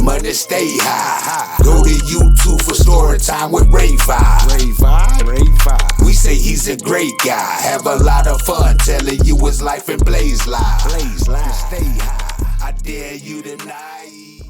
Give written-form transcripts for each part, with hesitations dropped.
money stay high. Go to YouTube for story time with Ray Vibe. We say he's a great guy. Have a lot of fun telling you his life and blaze live. Stay high. I dare you tonight.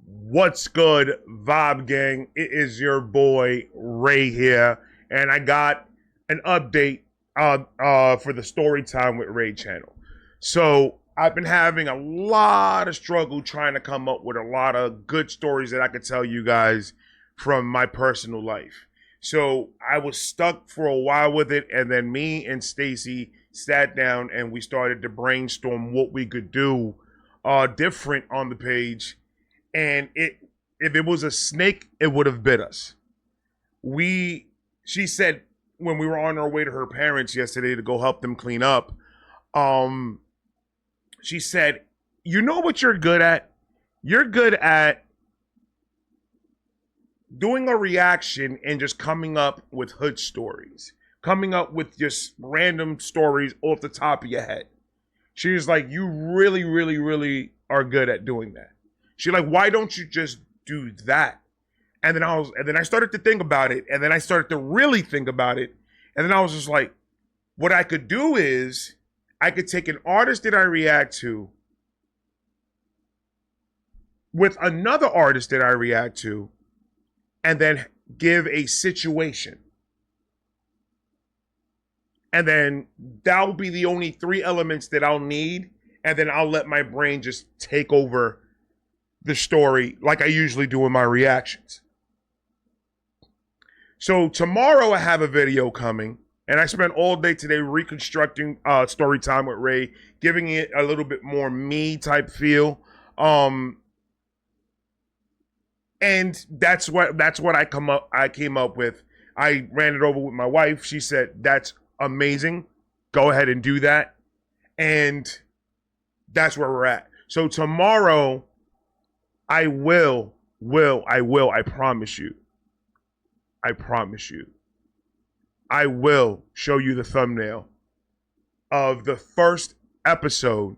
What's good, Vibe Gang? It is your boy Ray here, and I got an update for the Storytime with Ray channel. So I've been having a lot of struggle trying to come up with a lot of good stories that I could tell you guys from my personal life. So I was stuck for a while with it, and then me and Stacy sat down and we started to brainstorm what we could do different on the page. And if it was a snake, it would have bit us. She said when we were on our way to her parents yesterday to go help them clean up, she said, you know what you're good at? You're good at doing a reaction and just coming up with hood stories. Coming up with just random stories off the top of your head. She was like, you really, really, really are good at doing that. She's like, why don't you just do that? And then I started to think about it, and then I started to really think about it, and then I was just like, what I could do is I could take an artist that I react to with another artist that I react to, and then give a situation. And then that'll be the only three elements that I'll need, and then I'll let my brain just take over the story like I usually do in my reactions. So tomorrow I have a video coming, and I spent all day today reconstructing Storytime with Ray, giving it a little bit more me type feel. And that's what I came up with. I ran it over with my wife. She said, that's amazing. Go ahead and do that. And that's where we're at. So tomorrow I promise you. I will show you the thumbnail of the first episode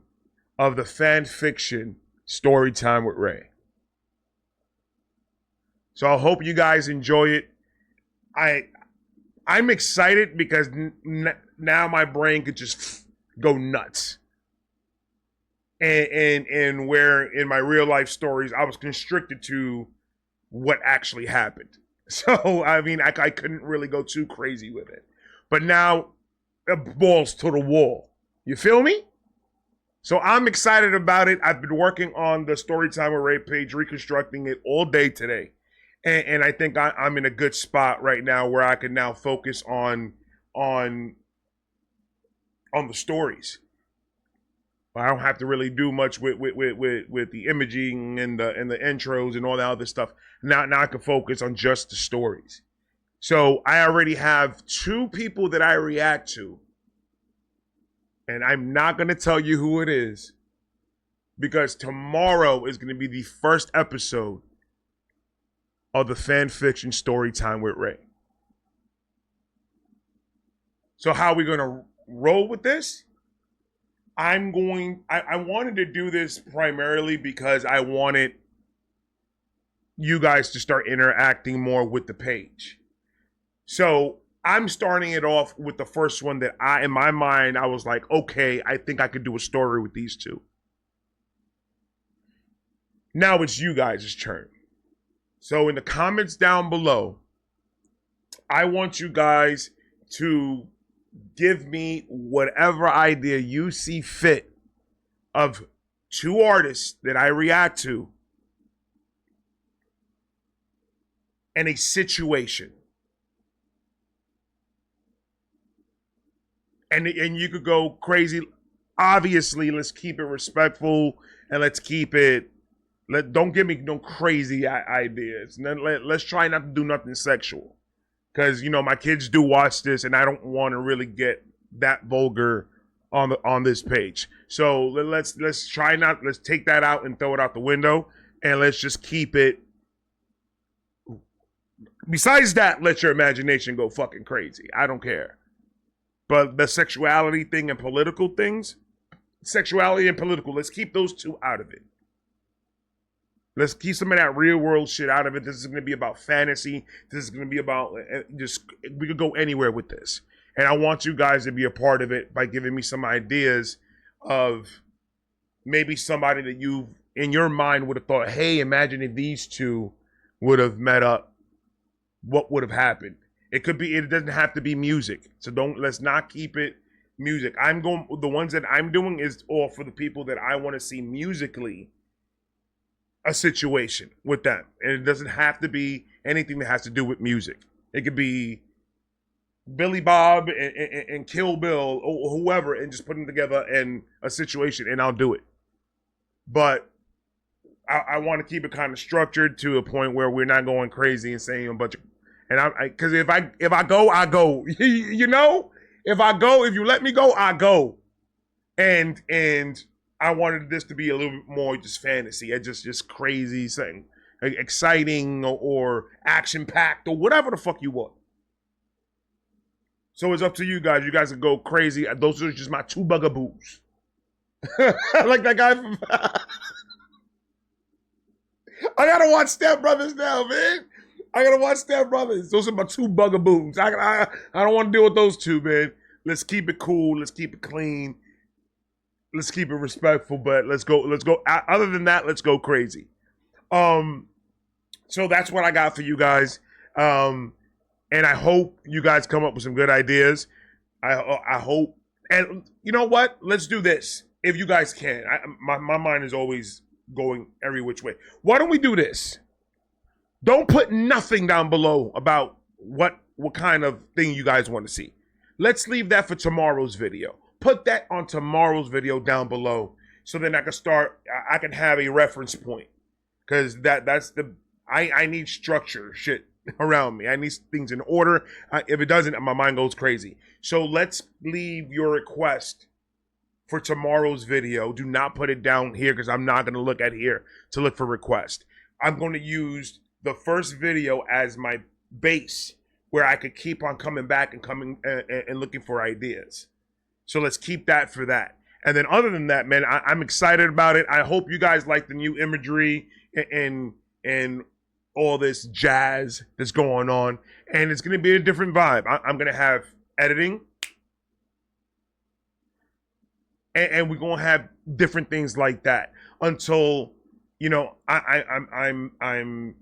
of the fan fiction Storytime with Ray. So I hope you guys enjoy it. I'm excited because now my brain could just go nuts. And where in my real life stories I was constricted to what actually happened. So I mean I couldn't really go too crazy with it. But now balls to the wall. You feel me? So I'm excited about it. I've been working on the Storytime with Ray page, reconstructing it all day today. And I think I'm in a good spot right now where I can now focus on the stories. I don't have to really do much with the imaging and the intros and all that other stuff. Now I can focus on just the stories. So I already have two people that I react to. And I'm not going to tell you who it is, because tomorrow is going to be the first episode of the fan fiction Storytime with Ray. So how are we going to roll with this? I wanted to do this primarily because I wanted you guys to start interacting more with the page. So I'm starting it off with the first one that in my mind, I was like, okay, I think I could do a story with these two. Now it's you guys' turn. So in the comments down below, I want you guys to give me whatever idea you see fit of two artists that I react to and a situation. And you could go crazy. Obviously, let's keep it respectful and let's keep it. Don't give me no crazy ideas. Let's try not to do nothing sexual. Because, you know, my kids do watch this and I don't want to really get that vulgar on this page. So let's take that out and throw it out the window, and let's just keep it. Besides that, let your imagination go fucking crazy. I don't care. But the sexuality thing and political things, sexuality and political, let's keep those two out of it. Let's keep some of that real world shit out of it. This is going to be about fantasy. This is going to be about just, we could go anywhere with this. And I want you guys to be a part of it by giving me some ideas of maybe somebody that you, in your mind, would have thought, hey, imagine if these two would have met up, what would have happened? It could be, it doesn't have to be music. So let's not keep it music. The ones that I'm doing is all for the people that I want to see musically a situation with them. And it doesn't have to be anything that has to do with music. It could be Billy Bob and Kill Bill or whoever, and just put them together in a situation, and I'll do it. But I want to keep it kind of structured to a point where we're not going crazy and saying a bunch of, and because if I go, I go. You know, if you let me go, I go. And I wanted this to be a little bit more just fantasy, and just crazy thing, exciting or action packed or whatever the fuck you want. So it's up to you guys. You guys can go crazy. Those are just my two bugaboos. Like that guy from... I gotta watch Step Brothers now, man. I gotta watch Step Brothers. Those are my two bugaboos. I don't want to deal with those two, man. Let's keep it cool. Let's keep it clean. Let's keep it respectful. But let's go. Other than that, let's go crazy. So that's what I got for you guys. And I hope you guys come up with some good ideas. I hope. And you know what? Let's do this. If you guys can. My mind is always going every which way. Why don't we do this? Don't put nothing down below about what kind of thing you guys want to see. Let's leave that for tomorrow's video. Put that on tomorrow's video down below. So then I can have a reference point. Because I need structure shit around me. I need things in order. If it doesn't, my mind goes crazy. So let's leave your request for tomorrow's video. Do not put it down here because I'm not going to look at here to look for request. I'm going to use the first video as my base where I could keep on coming back and coming and looking for ideas. So let's keep that for that. And then other than that, man, I'm excited about it. I hope you guys like the new imagery and all this jazz that's going on. And it's going to be a different vibe. I'm going to have editing. And we're going to have different things like that until, you know, I'm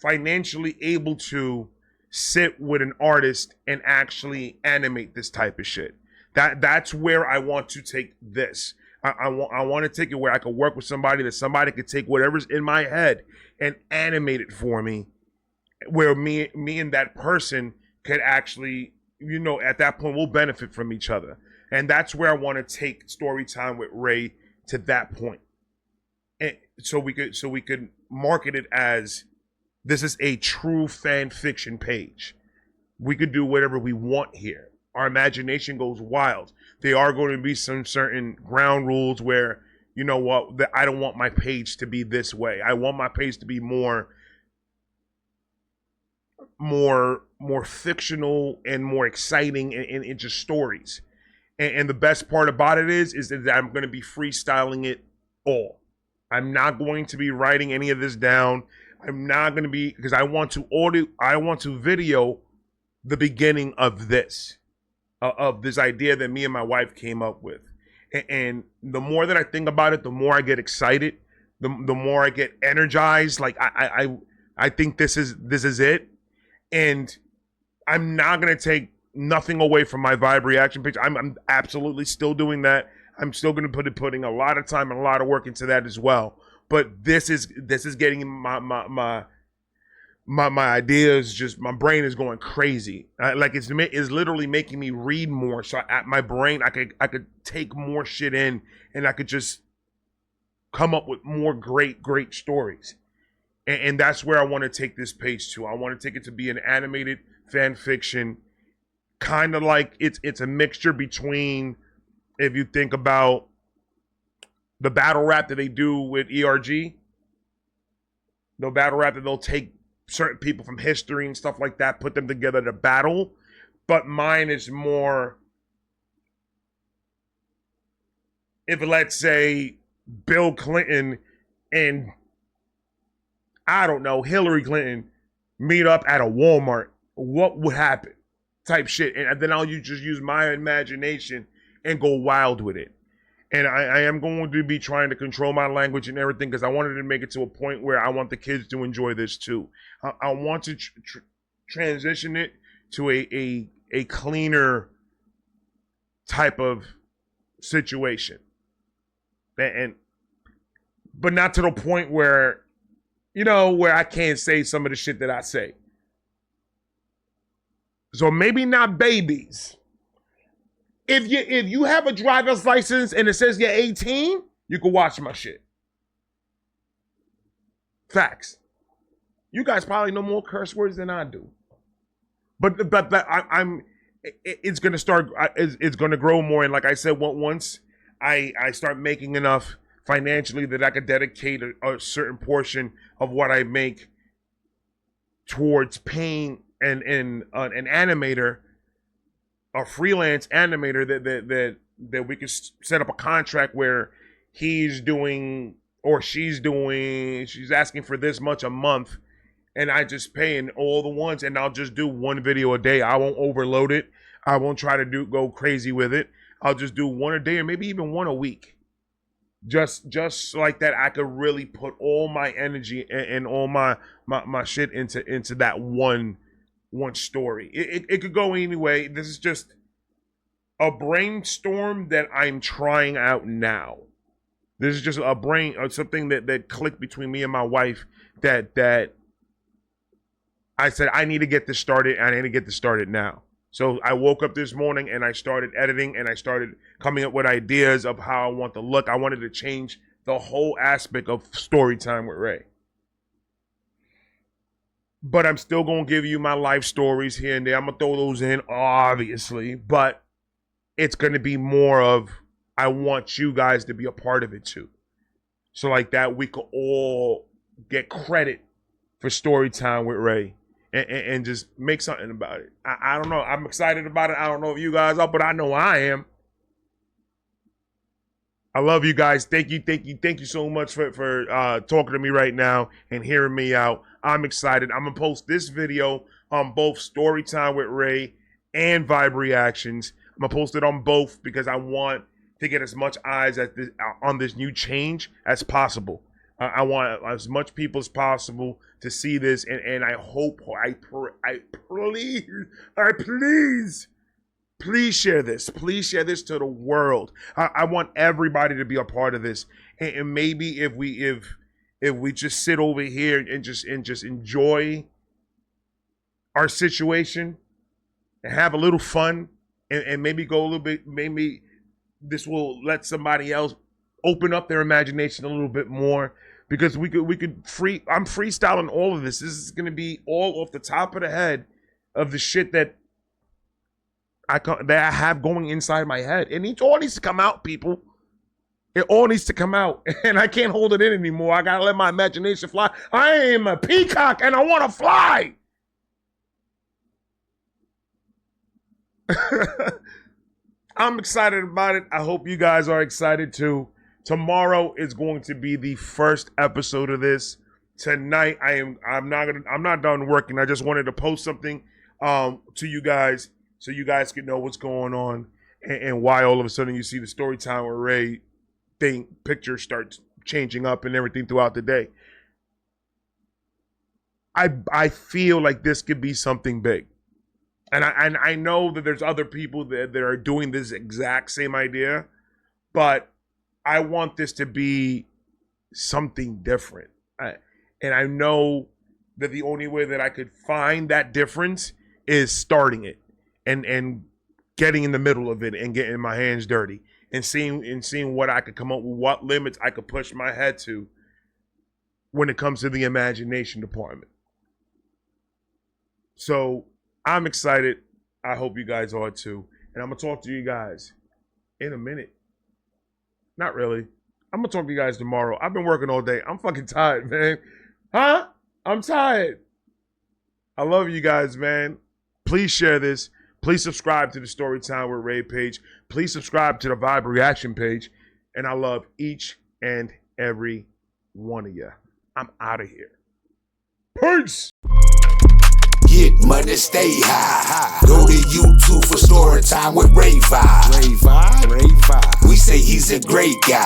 financially able to sit with an artist and actually animate this type of shit. That's where I want to take this. I want to take it where I can work with somebody, that somebody could take whatever's in my head and animate it for me, where me and that person could actually, you know, at that point we'll benefit from each other. And that's where I want to take story time with Ray to that point. And so we could market it as this is a true fan fiction page. We could do whatever we want here. Our imagination goes wild. There are going to be some certain ground rules where, you know what, that I don't want my page to be this way. I want my page to be more fictional and more exciting and just stories. And the best part about it is that I'm going to be freestyling it all. I'm not going to be writing any of this down. I'm not going to be, because I want to video the beginning of this idea that me and my wife came up with. And the more that I think about it, the more I get excited, the more I get energized. Like I think this is it. And I'm not going to take nothing away from my vibe reaction page. I'm absolutely still doing that. I'm still going to putting a lot of time and a lot of work into that as well. But this is getting my ideas, just my brain is going crazy. Like it's literally making me read more. So at my brain, I could take more shit in, and I could just come up with more great stories. And that's where I want to take this page to. I want to take it to be an animated fan fiction, kind of like it's a mixture between, if you think about the battle rap that they do with ERG, the battle rap that they'll take certain people from history and stuff like that, put them together to battle. But mine is more, if let's say Bill Clinton and I don't know, Hillary Clinton meet up at a Walmart, what would happen? Type shit. And then I'll just use my imagination and go wild with it. And I am going to be trying to control my language and everything because I wanted to make it to a point where I want the kids to enjoy this too. I want to transition it to a cleaner type of situation. But not to the point where, where I can't say some of the shit that I say. So maybe not babies. If you have a driver's license and it says you're 18, you can watch my shit. Facts. You guys probably know more curse words than I do. But it's gonna start. It's gonna grow more. And like I said, once I start making enough financially that I could dedicate a certain portion of what I make towards paying an animator, a freelance animator that we could set up a contract where he's doing or she's asking for this much a month, and I just pay in all the ones, and I'll just do one video a day. I won't overload it. I won't try to go crazy with it. I'll just do one a day or maybe even one a week. Just like that, I could really put all my energy and all my shit into that one story. It could go anyway. This is just a brainstorm that I'm trying out now. This is just something that clicked between me and my wife that I said, I need to get this started, and I need to get this started now. So I woke up this morning and I started editing and I started coming up with ideas of how I want to look. I wanted to change the whole aspect of story time with Ray. But I'm still going to give you my life stories here and there. I'm going to throw those in, obviously. But it's going to be more of, I want you guys to be a part of it too. So like that, we could all get credit for story time with Ray. And just make something about it. I don't know. I'm excited about it. I don't know if you guys are, but I know I am. I love you guys. Thank you so much for talking to me right now and hearing me out. I'm excited. I'm going to post this video on both Storytime with Ray and Vibe Reactions. I'm going to post it on both because I want to get as much eyes on this new change as possible. I want as much people as possible to see this, and I hope, please share this. Please share this to the world. I want everybody to be a part of this, and maybe if we just sit over here and just enjoy our situation and have a little fun, and maybe go a little bit, maybe this will let somebody else open up their imagination a little bit more. Because I'm freestyling all of this. This is going to be all off the top of the head of the shit that I have going inside my head. And it all needs to come out, people. It all needs to come out. And I can't hold it in anymore. I got to let my imagination fly. I am a peacock and I want to fly. I'm excited about it. I hope you guys are excited too. Tomorrow is going to be the first episode of this. Tonight, I'm not done working. I just wanted to post something to you guys so you guys can know what's going on and why all of a sudden you see the Storytime with Ray picture starts changing up and everything throughout the day. I feel like this could be something big. And I know that there's other people that are doing this exact same idea, but I want this to be something different. And I know that the only way that I could find that difference is starting it and getting in the middle of it and getting my hands dirty and seeing what I could come up with, what limits I could push my head to when it comes to the imagination department. So I'm excited. I hope you guys are too. And I'm going to talk to you guys in a minute. Not really. I'm going to talk to you guys tomorrow. I've been working all day. I'm fucking tired, man. Huh? I'm tired. I love you guys, man. Please share this. Please subscribe to the Storytime with Ray page. Please subscribe to the Vibe Reaction page. And I love each and every one of you. I'm out of here. Peace. Get money, stay high. Go to YouTube for story time with Ray Vibe. We say he's a great guy.